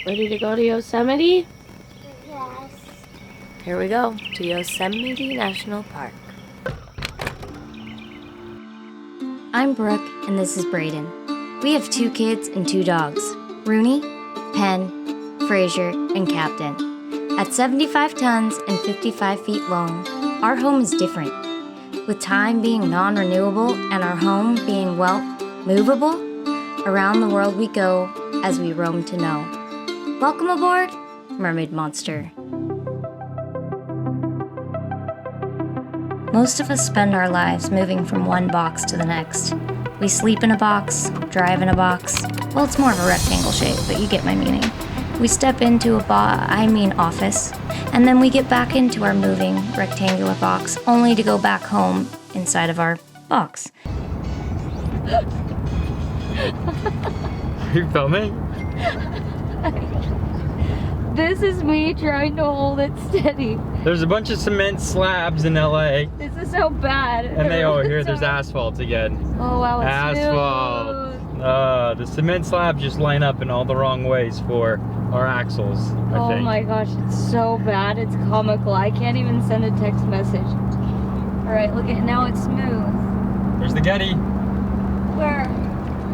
Ready to go to Yosemite? Yes. Here we go to Yosemite National Park. I'm Brooke, and this is Brayden. We have 2 kids and 2 dogs, Rooney, Penn, Frazier, and Captain. At 75 tons and 55 feet long, our home is different. With time being non-renewable and our home being, well, movable, around the world we go as we roam to know. Welcome aboard, Mermaid Monster. Most of us spend our lives moving from one box to the next. We sleep in a box, drive in a box. Well, it's more of a rectangle shape, but you get my meaning. We step into a office, and then we get back into our moving rectangular box, only to go back home inside of our box. Are you filming? This is me trying to hold it steady. There's a bunch of cement slabs in LA. This is so bad. And there's asphalt again. Oh wow, it's asphalt. smooth. The cement slabs just line up in all the wrong ways for our axles, I Oh think. my gosh, it's so bad. It's comical. I can't even send a text message. All right, look at now. It's smooth. There's the Getty. Where?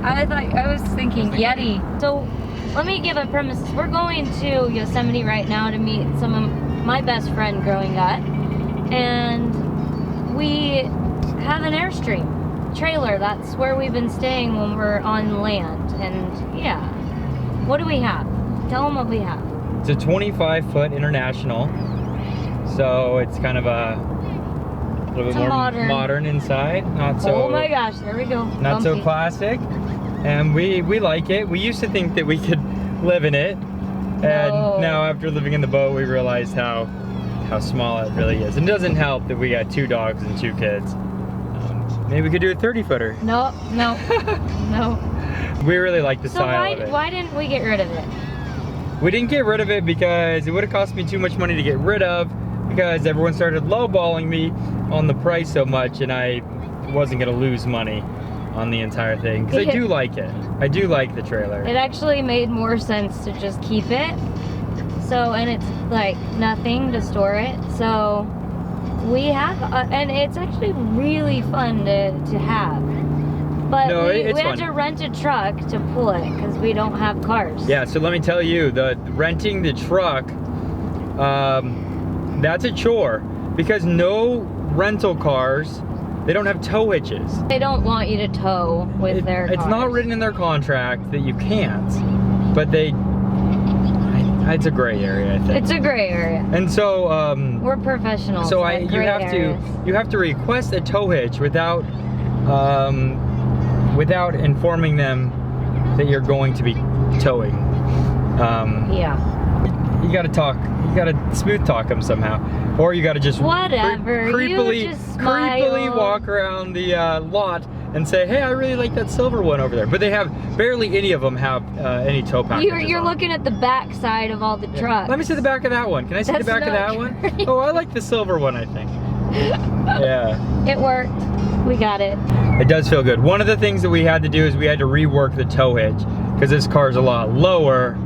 I was thinking Yeti. So let me give a premise. We're going to Yosemite right now to meet some of my best friend growing up, and we have an Airstream trailer. That's where we've been staying when we're on land. And yeah, what do we have? Tell them what we have. It's a 25-foot international, so it's kind of a little bit more modern inside. Not so. Oh my gosh, there we go. Not so Bumpy. classic, and we like it. We used to think that we could live in it, and now after living in the boat, we realized how small it really is. And it doesn't help that we got 2 dogs and 2 kids. Maybe we could do a 30-footer. No. We really like the style of it. Why didn't we get rid of it? We didn't get rid of it because it would have cost me too much money to get rid of, because everyone started lowballing me on the price so much, and I wasn't gonna lose money on the entire thing, because I do like it. I do like the trailer. It actually made more sense to just keep it. So, and it's like nothing to store it. So we have, and it's actually really fun to have. But we had to rent a truck to pull it because we don't have cars. Yeah, so let me tell you, renting the truck, that's a chore, because no rental cars, they don't have tow hitches. They don't want you to tow with their cars. It's not written in their contract that you can't, but it's a gray area, I think. It's a gray area. And so we're professionals. So you have to request a tow hitch without informing them that you're going to be towing. Yeah. You gotta smooth talk them somehow, or you gotta just creepily walk around the lot and say, hey, I really like that silver one over there. But they have barely any of them have any tow packages. You're looking at the back side of all the trucks. Let me see the back of that one. Can I see the back of that one? Oh, I like the silver one, I think. Yeah. It worked. We got it. It does feel good. One of the things that we had to do is we had to rework the tow hitch, because this car is a lot lower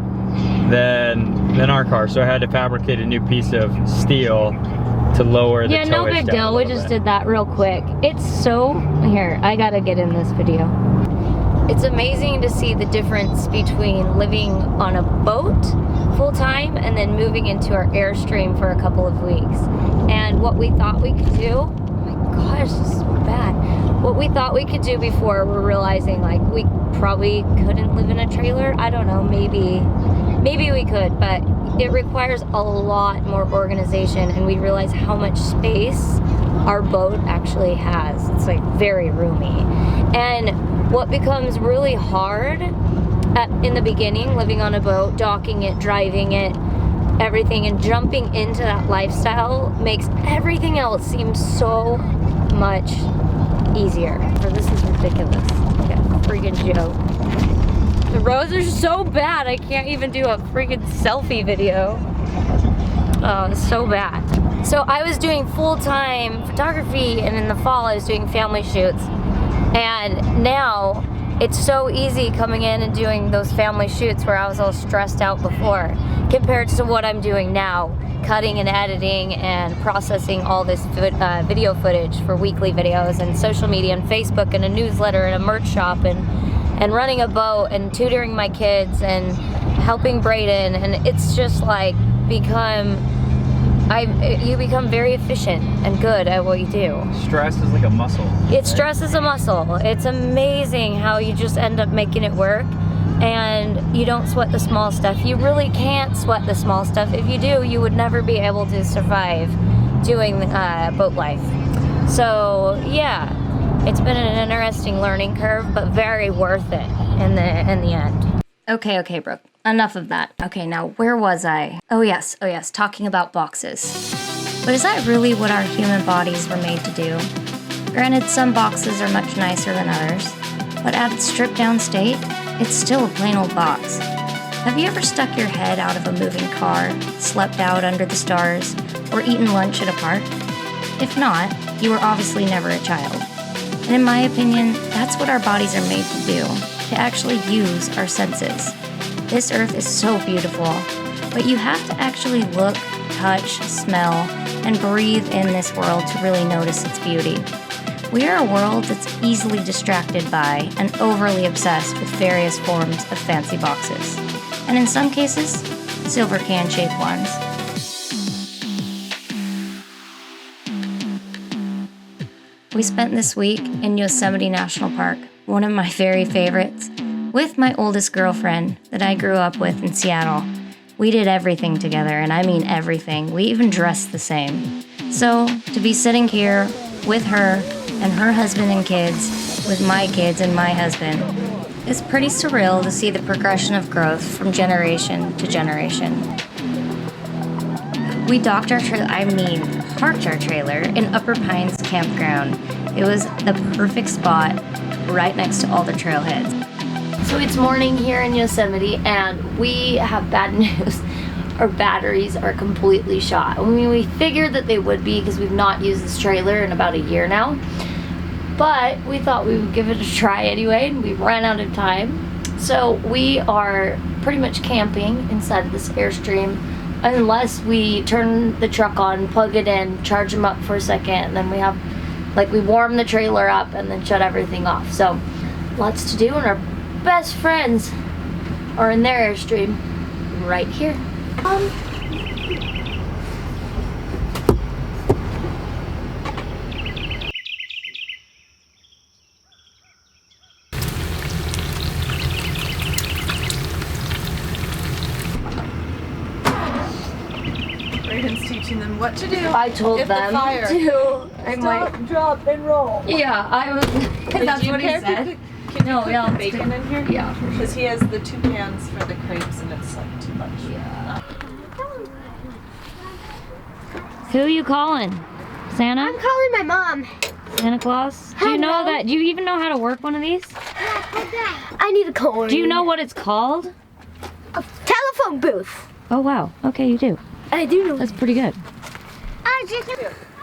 than our car. So I had to fabricate a new piece of steel to lower the tow hitch down. Yeah, no big deal. We just did that real quick. It's so, here, I gotta get in this video. It's amazing to see the difference between living on a boat full time and then moving into our Airstream for a couple of weeks. And what we thought we could do, oh my gosh, this is so bad. What we thought we could do before, we're realizing like we probably couldn't live in a trailer. I don't know, maybe we could, but it requires a lot more organization, and we realize how much space our boat actually has. It's like very roomy. And what becomes really hard in the beginning, living on a boat, docking it, driving it, everything, and jumping into that lifestyle makes everything else seem so much easier. This is ridiculous. Like a freaking joke. The roads are so bad, I can't even do a freaking selfie video. Oh, it's so bad. So I was doing full-time photography, and in the fall I was doing family shoots. And now it's so easy coming in and doing those family shoots where I was all stressed out before, compared to what I'm doing now, cutting and editing and processing all this video footage for weekly videos and social media and Facebook and a newsletter and a merch shop and running a boat and tutoring my kids and helping Brayden, and it's just like you become very efficient and good at what you do. Stress is like a muscle. Stress is a muscle. It's amazing how you just end up making it work, and you don't sweat the small stuff. You really can't sweat the small stuff. If you do, you would never be able to survive doing boat life. So yeah, it's been an interesting learning curve, but very worth it in the end. Okay, Brooke. Enough of that. Okay, now where was I? Oh yes, talking about boxes. But is that really what our human bodies were made to do? Granted, some boxes are much nicer than others, but at its stripped down state, it's still a plain old box. Have you ever stuck your head out of a moving car, slept out under the stars, or eaten lunch at a park? If not, you were obviously never a child. And in my opinion, that's what our bodies are made to do, to actually use our senses. This earth is so beautiful, but you have to actually look, touch, smell, and breathe in this world to really notice its beauty. We are a world that's easily distracted by and overly obsessed with various forms of fancy boxes, and in some cases, silver can-shaped ones. We spent this week in Yosemite National Park, one of my very favorites, with my oldest girlfriend that I grew up with in Seattle. We did everything together, and I mean everything. We even dressed the same. So, to be sitting here with her and her husband and kids, with my kids and my husband, it's pretty surreal to see the progression of growth from generation to generation. We parked our trailer in Upper Pines Campground. It was the perfect spot right next to all the trailheads. So it's morning here in Yosemite, and we have bad news. Our batteries are completely shot. I mean, we figured that they would be because we've not used this trailer in about a year now. But we thought we would give it a try anyway, and we ran out of time. So we are pretty much camping inside of this Airstream unless we turn the truck on, plug it in, charge them up for a second, and then we warm the trailer up and then shut everything off. So lots to do, and our best friends are in their Airstream right here. Brayden's teaching them what to do. I told them to. Stop, drop, and roll. Yeah, I was. That's what he said. Can you put the bacon in here? Yeah. Because he has the 2 pans for the crepes and it's like too much. Yeah. Who are you calling? Santa? I'm calling my mom. Santa Claus? Do you know that? Do you even know how to work one of these? I need a coin. Do you know what it's called? A telephone booth. Oh wow. Okay, you do. I do know. That's pretty good. I just.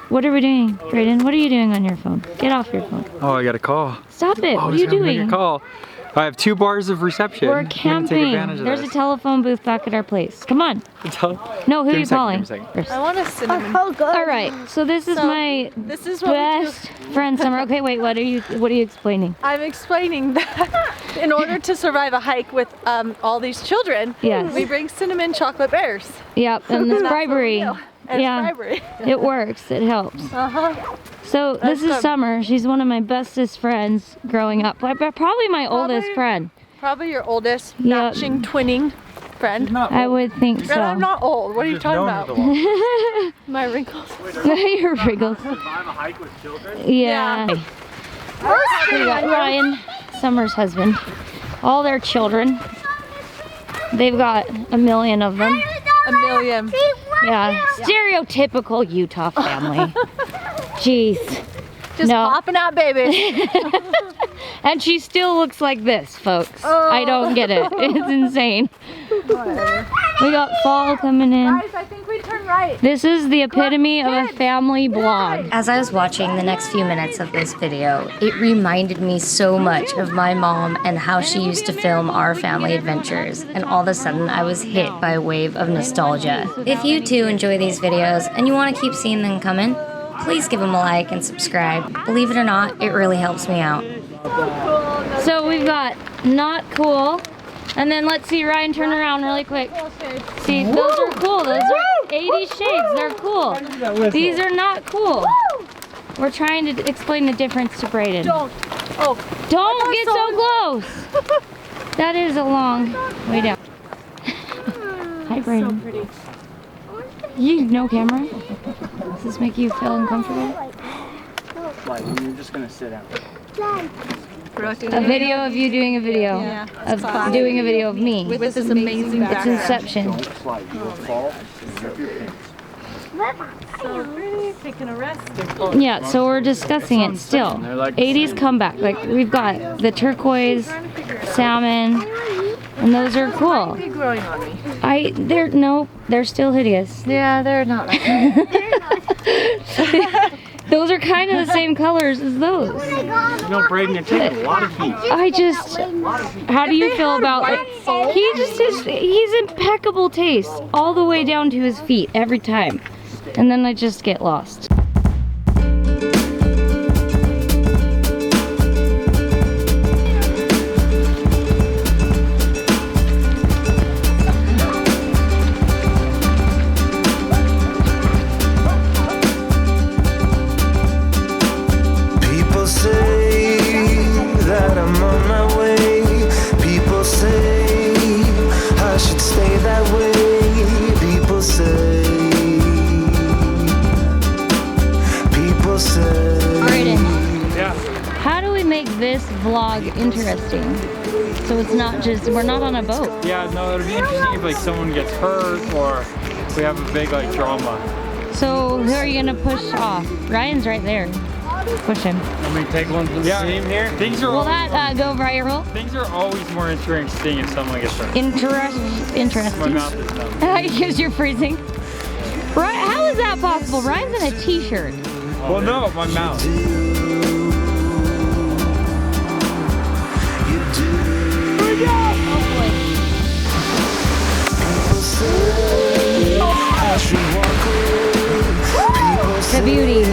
What are we doing, Brayden? What are you doing on your phone? Get off your phone. Oh, I got a call. Stop it. What are you doing? Make a call. I have 2 bars of reception. We're camping. There's a telephone booth back at our place. Come on. No, who are you calling? I want a cinnamon. Oh, good. All right. So this is my best friend Summer. Okay, wait. What are you explaining? I'm explaining that in order to survive a hike with all these children, yes, we bring cinnamon chocolate bears. Yep, and it's bribery. And yeah, bribery. It works. It helps. So this is Summer. She's one of my bestest friends growing up. Probably my oldest friend. Probably your oldest matching twinning friend. I would think so. And I'm not old. What are you talking about? My wrinkles. Your wrinkles. Survive a hike with children? Yeah. We got Ryan, Summer's husband. All their children. They've got a million of them. A million. Yeah. Stereotypical Utah family. Jeez. Just popping out babies. And she still looks like this, folks. I don't get it. It's insane. Whatever. We got fall coming in. Guys, I think we turned right. This is the epitome of a family blog. As I was watching the next few minutes of this video, it reminded me so much of my mom and how she used to film our family adventures, and all of a sudden I was hit by a wave of nostalgia. If you too enjoy these videos and you want to keep seeing them coming, please give them a like and subscribe. Believe it or not, it really helps me out. So we've got not cool, and then let's see Ryan turn around really quick. See, those are cool. Those are 80 shades. They're cool. These are not cool. We're trying to explain the difference to Braden. Don't Get so close. That is a long way down. Hi, Braden. So pretty. You no camera? Does this make you feel uncomfortable? Like, you're just gonna sit down. A video of you doing a video. Yeah. Of doing a video of me. With this amazing It's background. Inception. Don't slide. You will fall and rip your pants. So pretty. Taking a rest. Yeah, so we're discussing it still. 80s comeback. Like, we've got the turquoise, salmon, and those are cool. They're growing on me. They're still hideous. Yeah, they're not. Those are kind of the same colors as those. You know, Braden, you're taking a lot of heat. How do you feel about, he's impeccable taste all the way down to his feet every time. And then I just get lost. This vlog interesting, so it's not just, we're not on a boat. Yeah, no, it'll be interesting if like someone gets hurt or we have a big like drama. So who are you gonna push off? Ryan's right there. Push him. Let me take one from the seam here. Things are Will that go viral? Things are always more interesting if someone gets hurt. Interesting. My mouth is numb. Because you're freezing. Ryan, how is that possible? Ryan's in a t-shirt. Well, no, my mouth. The beauty.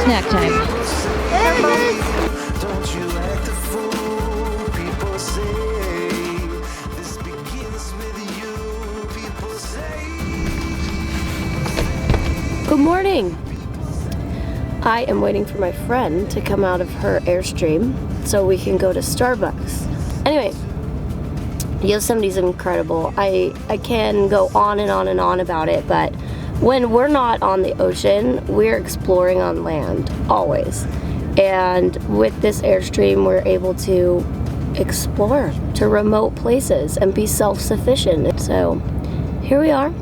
Snack time. Good morning. I am waiting for my friend to come out of her Airstream so we can go to Starbucks. Anyway, Yosemite's incredible. I can go on and on and on about it, but when we're not on the ocean, we're exploring on land, always. And with this Airstream, we're able to explore to remote places and be self-sufficient. So here we are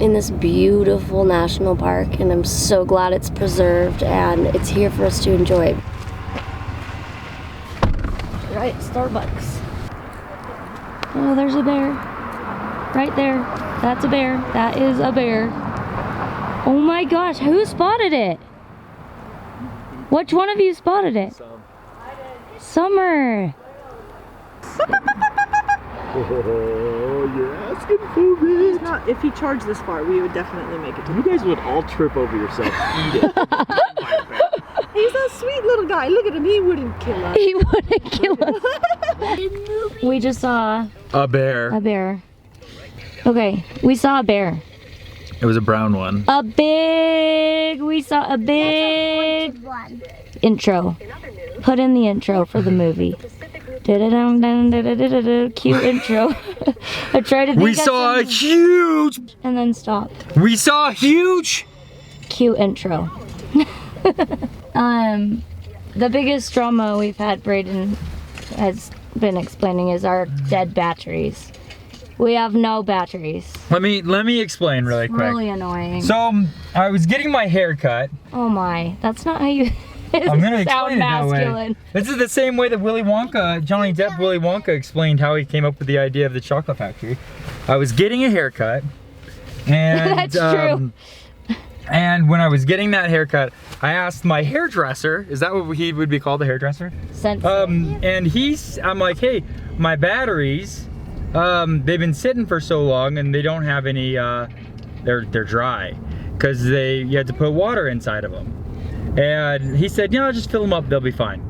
in this beautiful national park, and I'm so glad it's preserved and it's here for us to enjoy. Right, Starbucks. Oh, there's a bear. Right there. That's a bear. That is a bear. Oh my gosh, who spotted it? Which one of you spotted it? Summer. Oh, you're asking for it. Not, if he charged this far, we would definitely make it to You guys would all trip over yourselves. Eat it. He's a sweet little guy. Look at him. He wouldn't kill us. He wouldn't kill us. We just saw A bear. a bear. Okay, we saw a bear. It was a brown one. We saw a big intro. Put in the intro for the movie. Cute intro. I tried to think We of saw a something huge. and then stop. We saw a huge. Cute intro. The biggest drama we've had, Braden has been explaining, is our dead batteries. We have no batteries. Let me explain really quick. Really annoying. So I was getting my hair cut. Oh my, that's not how you... I'm gonna explain Sound it that way. masculine. This is the same way that Johnny Depp Willy Wonka explained how he came up with the idea of the chocolate factory. I was getting a haircut, and That's true. And when I was getting that haircut, I asked my hairdresser, is that what he would be called, a hairdresser? And I'm like, hey, my batteries, they've been sitting for so long and they don't have any, they're dry, because you had to put water inside of them. And he said, no, just fill them up, they'll be fine.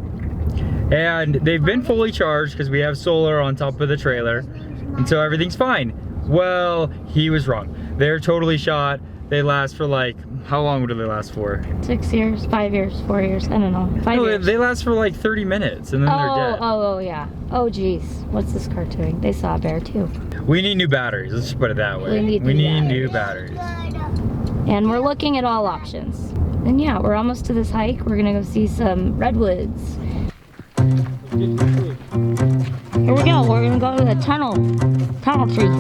And they've been fully charged because we have solar on top of the trailer, and so everything's fine. Well, he was wrong. They're totally shot. They last for like, how long do they last for? 6 years, 5 years, 4 years, I don't know. 5 years. They last for like 30 minutes and then they're dead. Oh, yeah. Oh, geez. What's this car doing? They saw a bear too. We need new batteries. Let's just put it that way. We need new batteries. And we're looking at all options. And yeah, we're almost to this hike. We're gonna go see some redwoods. Here we go. We're gonna go to the tunnel tree.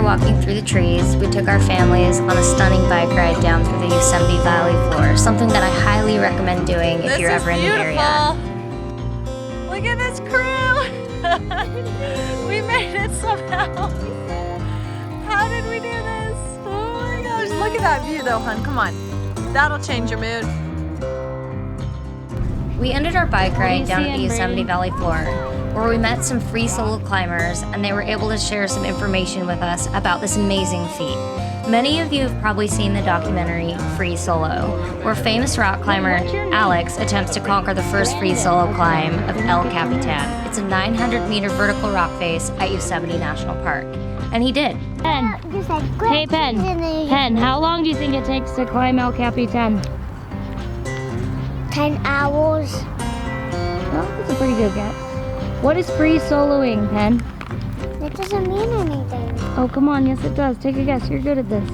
Walking through the trees, we took our families on a stunning bike ride down through the Yosemite Valley floor, something that I highly recommend doing if you're ever in the area. Look at this crew! We made it somehow. How did we do this? Oh my gosh, look at that view though, hun, come on. That'll change your mood. We ended our bike ride down at the Yosemite Valley floor, where we met some free solo climbers and they were able to share some information with us about this amazing feat. Many of you have probably seen the documentary Free Solo, where famous rock climber Alex attempts to conquer the first free solo climb of El Capitan. It's a 900-meter vertical rock face at Yosemite National Park. And he did. Pen. Hey, Pen, how long do you think it takes to climb El Capitan? 10 hours. Well, that's a pretty good guess. What is free soloing, Pen? It doesn't mean anything. Oh, come on. Yes, it does. Take a guess. You're good at this.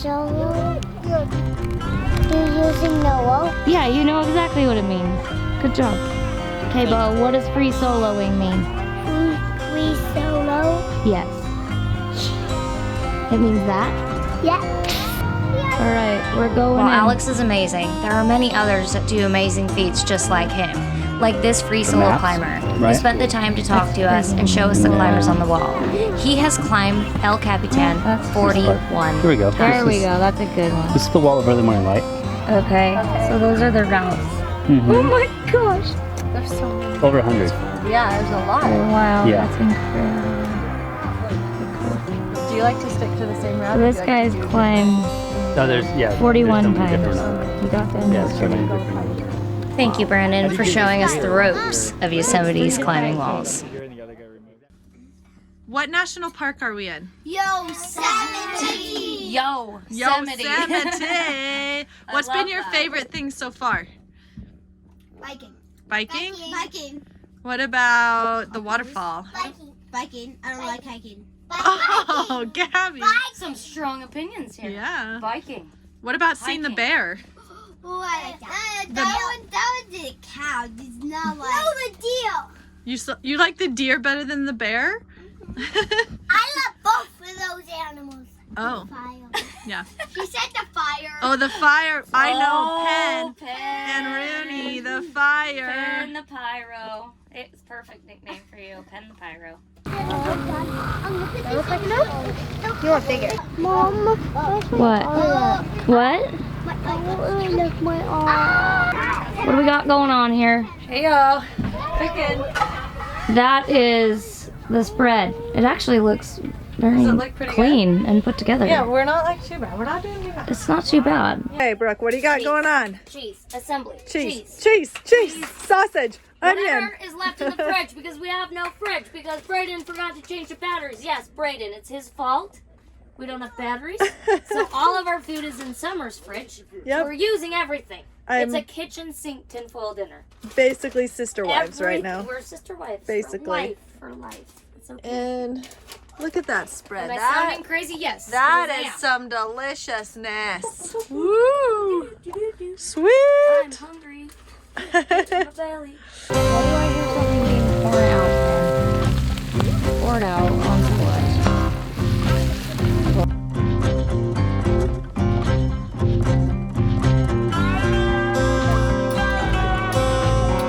Solo? You're using the rope? Yeah, you know exactly what it means. Good job. Okay, Bo, what does free soloing mean? Free solo? Yes. It means that? Yeah. All right, we're going While in. Alex is amazing, there are many others that do amazing feats just like him. Like this free solo climber, who spent the time to talk to us and show us the climbers on the wall. He has climbed El Capitan 41 Here we go. There we go. That's a good one. This is the wall of early morning light. Okay, so those are the routes. Mm-hmm. Oh my gosh. There's so many. Over 100. Yeah, there's a lot. Oh, wow, Yeah. that's incredible. Do you like to stick to the same route? So this guy's climbed Oh, there's, yeah. 41 there's so many times. different, You got that? yeah, so many different. Thank you, Brandon, for showing us the ropes of Yosemite's climbing walls. What national park are we in? Yosemite. Yosemite. What's been your favorite thing so far? Biking. Biking? Biking. What about the waterfall? Biking. I don't like hiking. Oh, Gabby. Some strong opinions here. Yeah. Biking. What about seeing the bear? What? That was a cow. It's not like. No, the deer. You like the deer better than the bear? I love both of those animals. Oh. Fire. Yeah. She said the fire. Oh, the fire. I know, Pen. and Rooney, the fire. Pen the Pyro. It's a perfect nickname for you, Pen the Pyro. You want bigger? Mom. What? What? Look, my arm. What do we got going on here? Hey, y'all. Chicken. That is the spread. It actually looks very look pretty clean and put together. Yeah, we're not like too bad. We're not doing too bad. It's not too bad. Hey, Brooke, what do you got going on? Cheese. Assembly. Cheese, sausage, onion. Whatever is left in the fridge because we have no fridge because Brayden forgot to change the batteries. Yes, Brayden, it's his fault. We don't have batteries. So all of our food is in Summer's fridge. Yep. We're using everything. I'm It's a kitchen sink tinfoil dinner. basically sister wives right now. We're sister wives. Basically. For life. It's okay. And look at that spread. Am I sounding crazy? Yes. That Yes, I is am. some deliciousness. Woo! Sweet! I'm hungry. My belly. Why do I hear something being poured out then? Poured out onto what?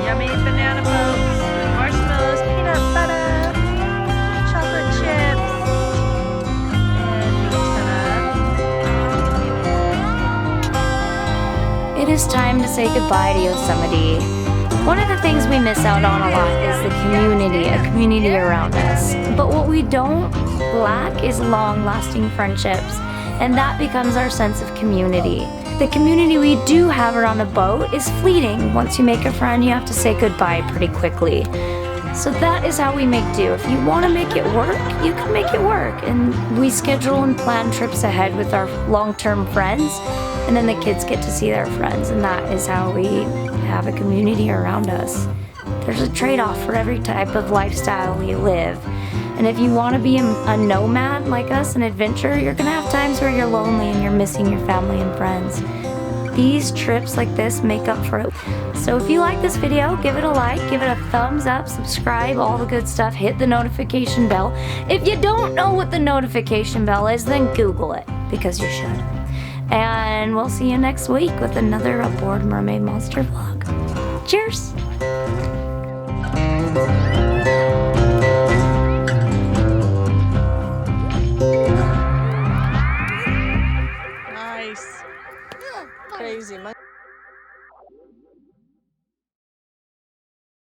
Yummy banana boats, marshmallows, peanut butter, chocolate chips, and Nutella. It is time to say goodbye to Yosemite. One of the things we miss out on a lot is the community, a community around us. But what we don't lack is long-lasting friendships, and that becomes our sense of community. The community we do have around a boat is fleeting. Once you make a friend, you have to say goodbye pretty quickly. So that is how we make do. If you want to make it work, you can make it work. And we schedule and plan trips ahead with our long-term friends, and then the kids get to see their friends, and that is how we have a community around us. There's a trade-off for every type of lifestyle we live. And if you want to be a nomad like us, an adventurer, you're going to have times where you're lonely and you're missing your family and friends. These trips like this make up for it. So if you like this video, give it a like, give it a thumbs up, subscribe, all the good stuff, hit the notification bell. If you don't know what the notification bell is, then Google it, because you should. And we'll see you next week with another Aboard Mermaid Monster vlog. Cheers!